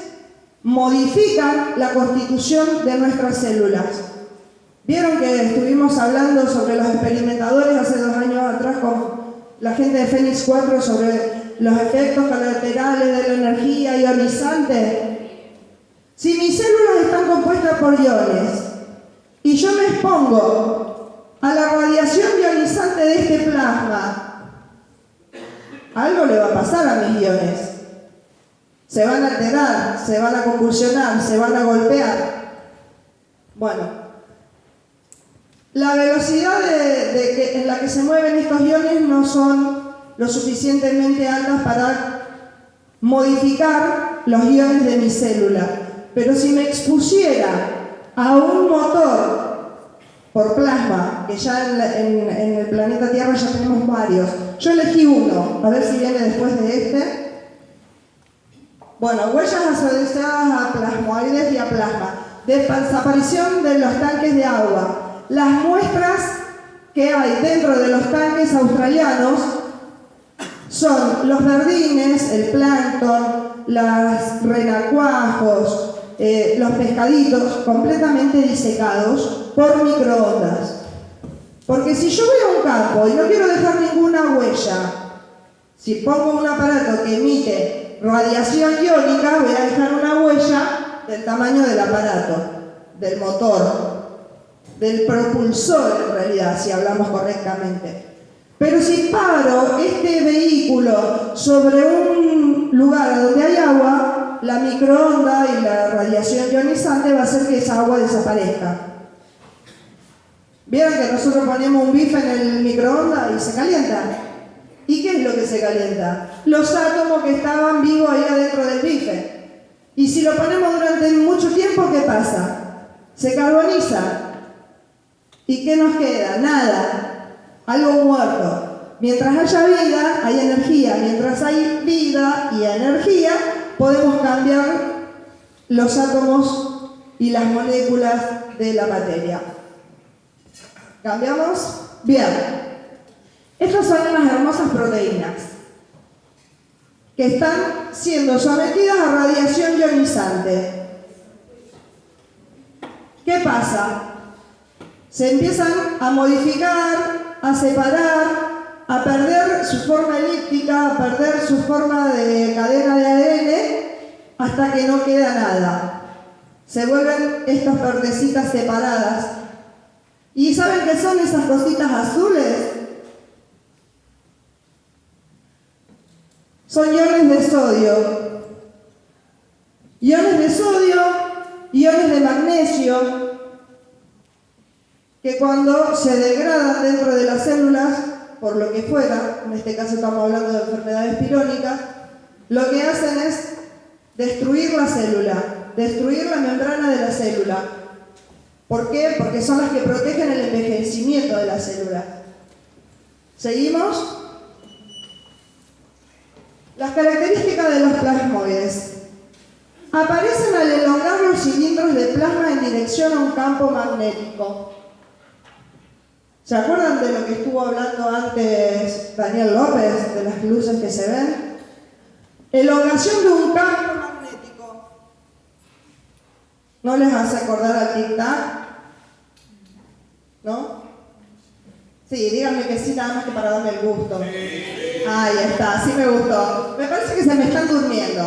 modifican la constitución de nuestras células. Vieron que estuvimos hablando sobre los experimentadores hace 2 años atrás con la gente de Fénix 4 sobre los efectos colaterales de la energía ionizante. Si mis células están compuestas por iones y yo me expongo a la radiación ionizante de este plasma, algo le va a pasar a mis iones. Se van a alterar, se van a convulsionar, se van a golpear. Bueno, la velocidad en la que se mueven estos iones no son lo suficientemente altas para modificar los iones de mi célula. Pero si me expusiera a un motor por plasma, que ya en el planeta Tierra ya tenemos varios, yo elegí uno, a ver si viene después de este. Bueno, huellas asociadas a plasmoides y a plasma. Desaparición de los tanques de agua. Las muestras que hay dentro de los tanques australianos son los verdines, el plancton, los renacuajos, los pescaditos completamente disecados por microondas. Porque si yo voy a un campo y no quiero dejar ninguna huella, si pongo un aparato que emite radiación iónica, voy a dejar una huella del tamaño del aparato, del motor, del propulsor en realidad, si hablamos correctamente. Pero si paro este vehículo sobre un lugar donde hay agua, la microonda y la radiación ionizante va a hacer que esa agua desaparezca. ¿Vieron que nosotros ponemos un bife en el microondas y se calienta? ¿Y qué es lo que se calienta? Los átomos que estaban vivos ahí adentro del bife. Y si lo ponemos durante mucho tiempo, ¿qué pasa? Se carboniza. ¿Y qué nos queda? Nada. Algo muerto. Mientras haya vida, hay energía. Mientras hay vida y energía, podemos cambiar los átomos y las moléculas de la materia. ¿Cambiamos? Bien. Estas son unas hermosas proteínas. que están siendo sometidas a radiación ionizante. ¿Qué pasa? Se empiezan a modificar, a separar, a perder su forma elíptica, a perder su forma de cadena de ADN, hasta que no queda nada. Se vuelven estas verdecitas separadas. ¿Y saben qué son esas cositas azules? Son iones de sodio. Iones de sodio, iones de magnesio, que cuando se degradan dentro de las células, por lo que fuera, en este caso estamos hablando de enfermedades pirónicas, lo que hacen es destruir la célula, destruir la membrana de la célula. ¿Por qué? Porque son las que protegen el envejecimiento de la célula. ¿Seguimos? Las características de los plasmoides. Aparecen al elongar los cilindros de plasma en dirección a un campo magnético. ¿Se acuerdan de lo que estuvo hablando antes Daniel López, de las luces que se ven? Elongación de un campo magnético. ¿No les hace acordar al tic-tac? ¿No? Sí, díganme que sí, nada más que para darme el gusto. Ahí está, sí me gustó. Me parece que se me están durmiendo.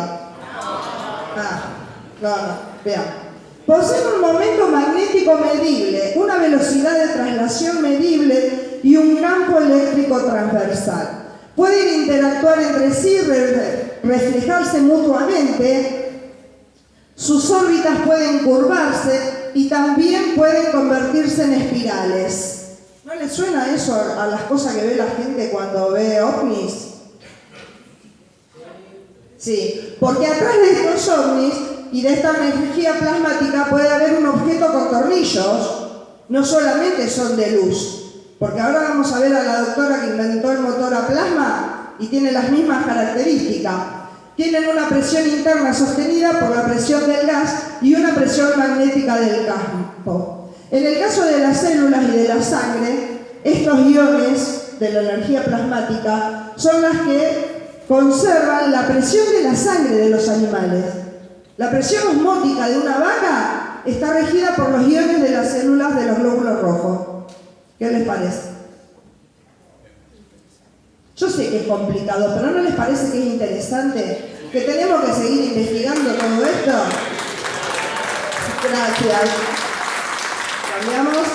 No, vean. Poseen un momento magnético medible, una velocidad de traslación medible y un campo eléctrico transversal. Pueden interactuar entre sí, reflejarse mutuamente, sus órbitas pueden curvarse y también pueden convertirse en espirales. ¿No les suena eso a las cosas que ve la gente cuando ve ovnis? Sí, porque atrás de estos ovnis y de esta energía plasmática puede haber un objeto con tornillos, no solamente son de luz, porque ahora vamos a ver a la doctora que inventó el motor a plasma y tiene las mismas características. Tienen una presión interna sostenida por la presión del gas y una presión magnética del campo. En el caso de las células y de la sangre, estos iones de la energía plasmática son las que conservan la presión de la sangre de los animales. La presión osmótica de una vaca está regida por los iones de las células de los glóbulos rojos. ¿Qué les parece? Yo sé que es complicado, pero ¿no les parece que es interesante? ¿Que tenemos que seguir investigando todo esto? Gracias. Cambiamos.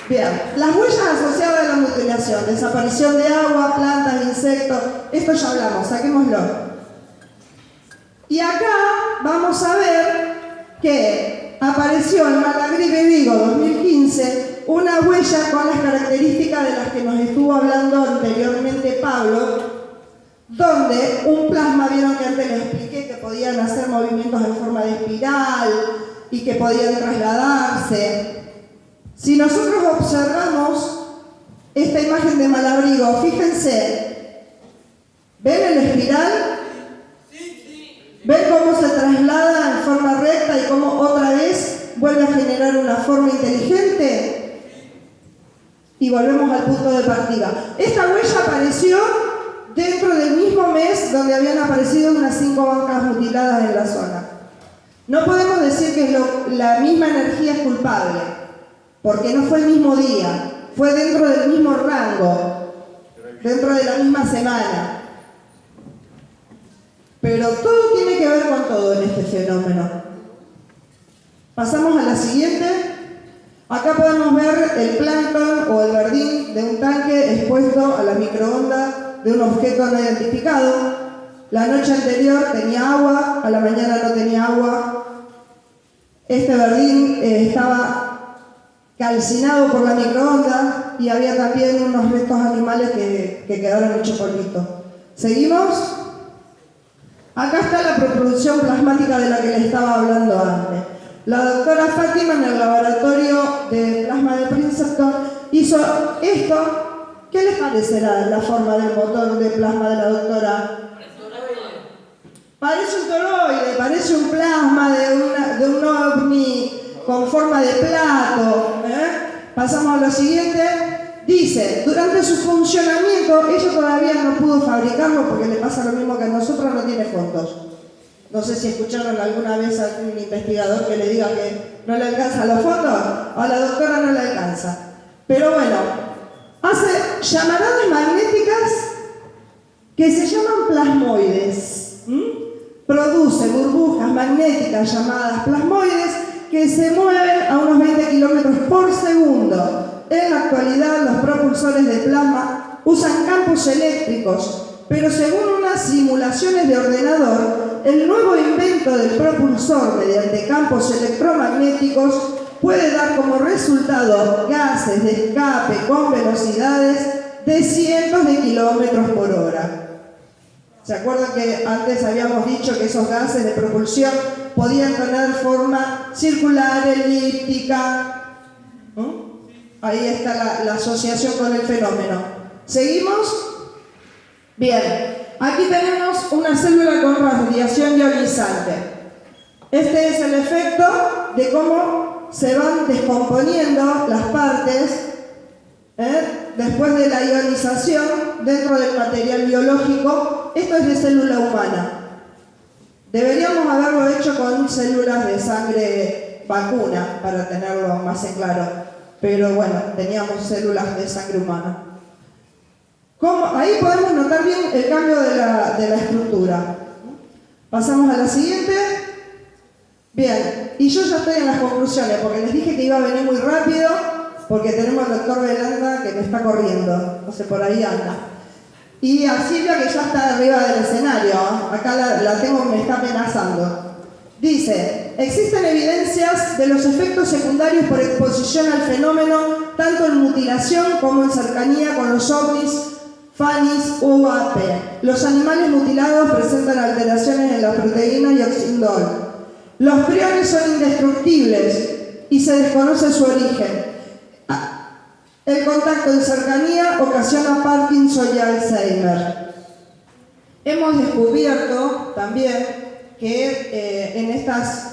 Bien, las huellas asociadas a la mutilación, desaparición de agua, plantas, insectos, esto ya hablamos, saquémoslo. Y acá vamos a ver que apareció en Malagrip Vigo 2015 una huella con las características de las que nos estuvo hablando anteriormente Pablo, donde un plasma, vieron que antes les expliqué que podían hacer movimientos en forma de espiral y que podían trasladarse. Si nosotros observamos esta imagen de Malabrigo, fíjense, ¿ven el espiral? ¿Ven cómo se traslada en forma recta y cómo otra vez vuelve a generar una forma inteligente? Y volvemos al punto de partida. Esta huella apareció dentro del mismo mes donde habían aparecido unas 5 bancas mutiladas en la zona. No podemos decir que la misma energía es culpable, porque no fue el mismo día, fue dentro del mismo rango, dentro de la misma semana. Pero todo tiene que ver con todo en este fenómeno. Pasamos a la siguiente. Acá podemos ver el plancton o el verdín de un tanque expuesto a la microondas de un objeto no identificado. La noche anterior tenía agua, a la mañana no tenía agua. Este verdín estaba calcinado por la microondas y había también unos restos animales que quedaron hechos polvito. ¿Seguimos? Acá está la preproducción plasmática de la que les estaba hablando antes. La doctora Fátima en el laboratorio de plasma de Princeton hizo esto. ¿Qué les parecerá la forma del motor de plasma de la doctora? Parece un toroide, parece un plasma de un ovni con forma de plato. Pasamos a lo siguiente. Dice, durante su funcionamiento, ella todavía no pudo fabricarlo porque le pasa lo mismo que a nosotros, no tiene fondos. No sé si escucharon alguna vez a un investigador que le diga que no le alcanzan los fondos, a la doctora no le alcanza. Pero bueno, hace llamaradas magnéticas que se llaman plasmoides. Produce burbujas magnéticas llamadas plasmoides que se mueven a unos 20 kilómetros por segundo. En la actualidad, los propulsores de plasma usan campos eléctricos, pero según unas simulaciones de ordenador, el nuevo invento del propulsor mediante campos electromagnéticos puede dar como resultado gases de escape con velocidades de cientos de kilómetros por hora. ¿Se acuerdan que antes habíamos dicho que esos gases de propulsión podían tener forma circular, elíptica? Ahí está la asociación con el fenómeno. ¿Seguimos? Bien. Aquí tenemos una célula con radiación ionizante. Este es el efecto de cómo se van descomponiendo las partes después de la ionización dentro del material biológico. Esto es de célula humana. Deberíamos haberlo hecho con células de sangre vacuna para tenerlo más en claro. Pero bueno, teníamos células de sangre humana. Ahí podemos notar bien el cambio de la estructura. Pasamos a la siguiente. Bien, y yo ya estoy en las conclusiones, porque les dije que iba a venir muy rápido, porque tenemos al doctor Belanda que me está corriendo, no sé, por ahí anda. Y a Silvia que ya está arriba del escenario, acá la tengo, me está amenazando. Dice, existen evidencias de los efectos secundarios por exposición al fenómeno, tanto en mutilación como en cercanía con los ovnis, FANIS u UAP. Los animales mutilados presentan alteraciones en la proteína y oxindol. Los priones son indestructibles y se desconoce su origen. El contacto en cercanía ocasiona Parkinson y Alzheimer. Hemos descubierto también que en estas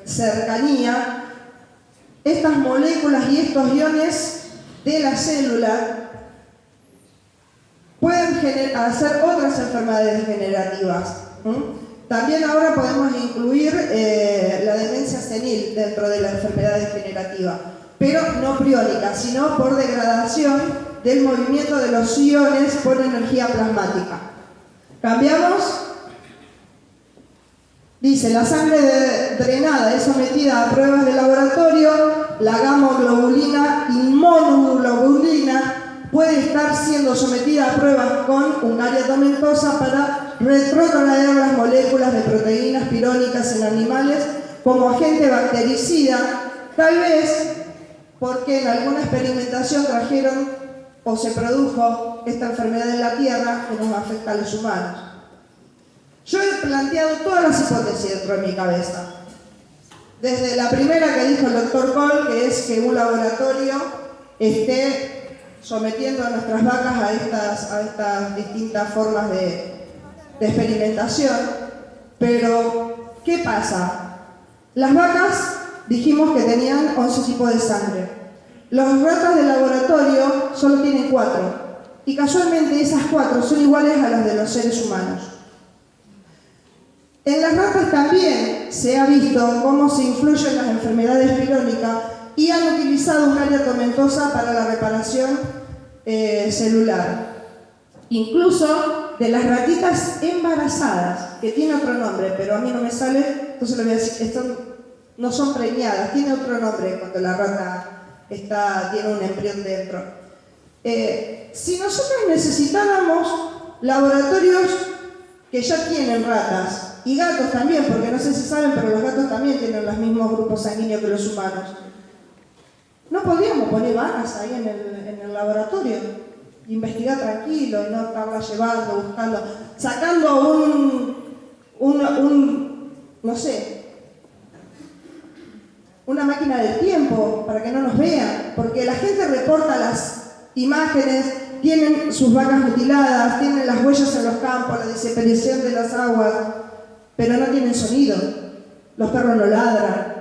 cercanía, estas moléculas y estos iones de la célula pueden hacer otras enfermedades degenerativas. También ahora podemos incluir la demencia senil dentro de la enfermedad degenerativa, pero no priónica, sino por degradación del movimiento de los iones por energía plasmática. ¿Cambiamos? Dice, la sangre drenada es sometida a pruebas de laboratorio, la gamoglobulina inmunoglobulina puede estar siendo sometida a pruebas con ungaria tomentosa para retrotraer las moléculas de proteínas pirónicas en animales como agente bactericida, tal vez porque en alguna experimentación trajeron o se produjo esta enfermedad en la Tierra que nos afecta a los humanos. Yo he planteado todas las hipótesis dentro de mi cabeza. Desde la primera que dijo el doctor Cole, que es que un laboratorio esté sometiendo a nuestras vacas a estas distintas formas de experimentación. Pero, ¿qué pasa? Las vacas dijimos que tenían 11 tipos de sangre. Los ratas de laboratorio solo tienen 4. Y casualmente esas 4 son iguales a las de los seres humanos. En las ratas también se ha visto cómo se influyen las enfermedades pirónicas y han utilizado ungaria tomentosa para la reparación celular. Incluso de las ratitas embarazadas, que tiene otro nombre, pero a mí no me sale, entonces le voy a decir, no son preñadas, tiene otro nombre cuando la rata tiene un embrión dentro. Si nosotros necesitáramos laboratorios que ya tienen ratas, y gatos también, porque no sé si saben, pero los gatos también tienen los mismos grupos sanguíneos que los humanos. No podríamos poner vacas ahí en el laboratorio, investigar tranquilo y no estarlas llevando, buscando, sacando no sé, una máquina del tiempo para que no nos vean, porque la gente reporta las imágenes, tienen sus vacas mutiladas, tienen las huellas en los campos, la desaparición de las aguas, pero no tienen sonido, los perros no ladran,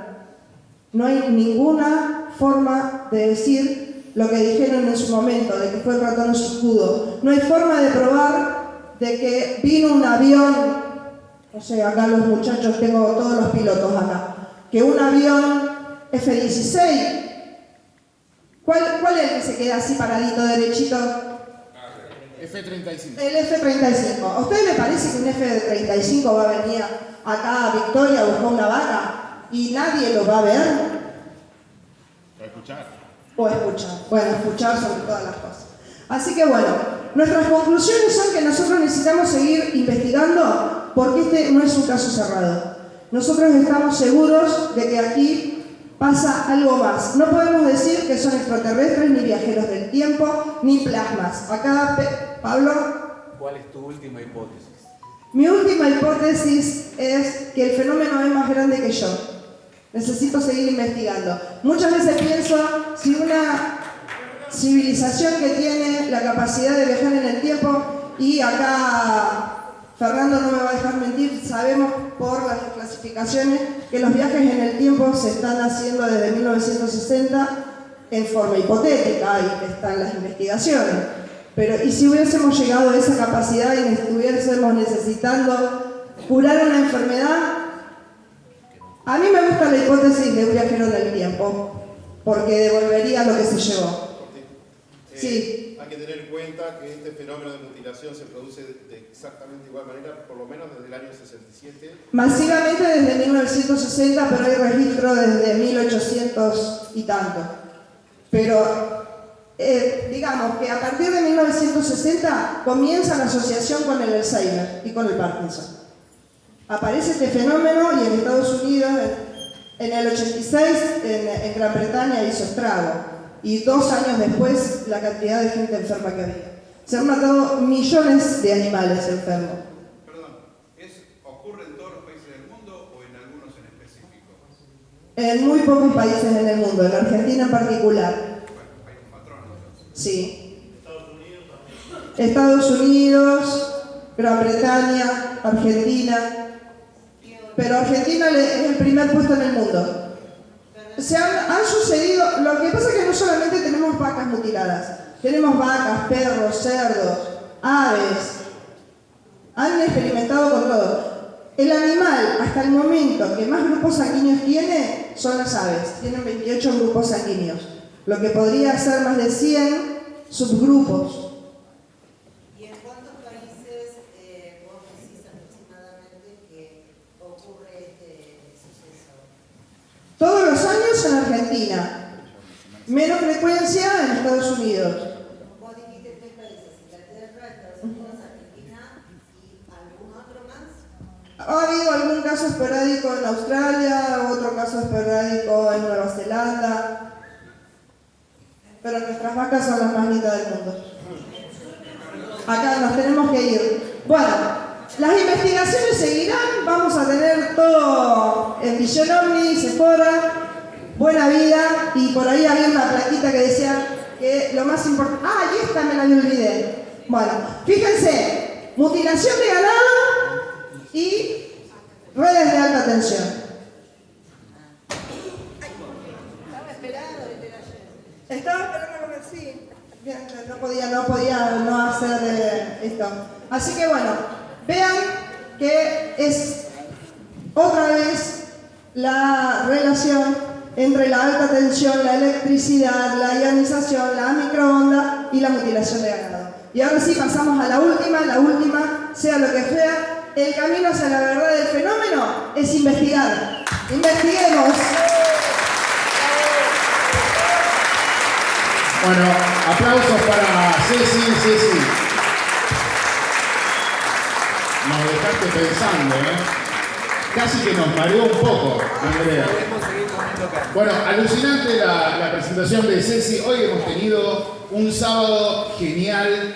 no hay ninguna forma de decir lo que dijeron en su momento, de que fue el ratón escudo. No hay forma de probar de que vino un avión, no sé, acá los muchachos, tengo todos los pilotos acá, que un avión F-16, ¿cuál es el que se queda así paradito, derechito? F-35. El F-35. ¿A usted le parece que un F-35 va a venir acá a Victoria a buscar una vaca y nadie lo va a ver? ¿Para escuchar? O escuchar. Bueno, escuchar sobre todas las cosas. Así que bueno, nuestras conclusiones son que nosotros necesitamos seguir investigando porque este no es un caso cerrado. Nosotros estamos seguros de que aquí pasa algo más. No podemos decir que son extraterrestres, ni viajeros del tiempo, ni plasmas. Acá, Pablo. ¿Cuál es tu última hipótesis? Mi última hipótesis es que el fenómeno es más grande que yo. Necesito seguir investigando. Muchas veces pienso, si una civilización que tiene la capacidad de viajar en el tiempo, y acá Fernando no me va a dejar mentir, sabemos por las clasificaciones que los viajes en el tiempo se están haciendo desde 1960 en forma hipotética y que están las investigaciones. Pero, ¿y si hubiésemos llegado a esa capacidad y estuviésemos necesitando curar una enfermedad? A mí me gusta la hipótesis de un viajero del tiempo, porque devolvería lo que se llevó. Sí. Hay que tener en cuenta que este fenómeno de mutilación se produce de exactamente igual manera, por lo menos desde el año 67. Masivamente desde 1960, pero hay registro desde 1800 y tanto. Pero digamos que a partir de 1960 comienza la asociación con el Alzheimer y con el Parkinson. Aparece este fenómeno y en Estados Unidos, en el 86, en Gran Bretaña hizo estrago. Y 2 años después, la cantidad de gente enferma que había. Se han matado millones de animales enfermos. Perdón, ¿ocurre en todos los países del mundo o en algunos en específico? En muy pocos países en el mundo, en la Argentina en particular. Bueno, país patrón entonces. Sí. Estados Unidos, Gran Bretaña, Argentina. Pero Argentina es el primer puesto en el mundo. Han sucedido, lo que pasa es que no solamente tenemos vacas mutiladas, tenemos vacas, perros, cerdos, aves, han experimentado con todo. El animal, hasta el momento, que más grupos sanguíneos tiene, son las aves, tienen 28 grupos sanguíneos, lo que podría ser más de 100 subgrupos. ¿Y en cuántos países vos decís aproximadamente que ocurre este suceso? Todos los años en Argentina, menos frecuencia en Estados Unidos. Vos dijiste 3 países, Inglaterra, Estados Unidos, Argentina y algún otro más. Ha habido algún caso esporádico en Australia, otro caso esporádico en Nueva Zelanda, pero nuestras vacas son las más lindas del mundo. Acá nos tenemos que ir. Bueno. Las investigaciones seguirán, vamos a tener todo en Visión Omni, Sephora, Buena Vida, y por ahí había una plaquita que decía que lo más importante... ¡Ah, y esta me la olvidé! Bueno, fíjense, mutilación de ganado y redes de alta tensión. Estaba esperando que sí. Bien, no podía no hacer esto. Así que bueno. Vean que es otra vez la relación entre la alta tensión, la electricidad, la ionización, la microonda y la mutilación de ganado. Y ahora sí pasamos a la última, sea lo que sea, el camino hacia la verdad del fenómeno es investigar. Investiguemos. Bueno, aplausos para Ceci. Nos dejaste pensando, Casi que nos mareó un poco, Andrea. Bueno, alucinante la presentación de Ceci. Hoy hemos tenido un sábado genial.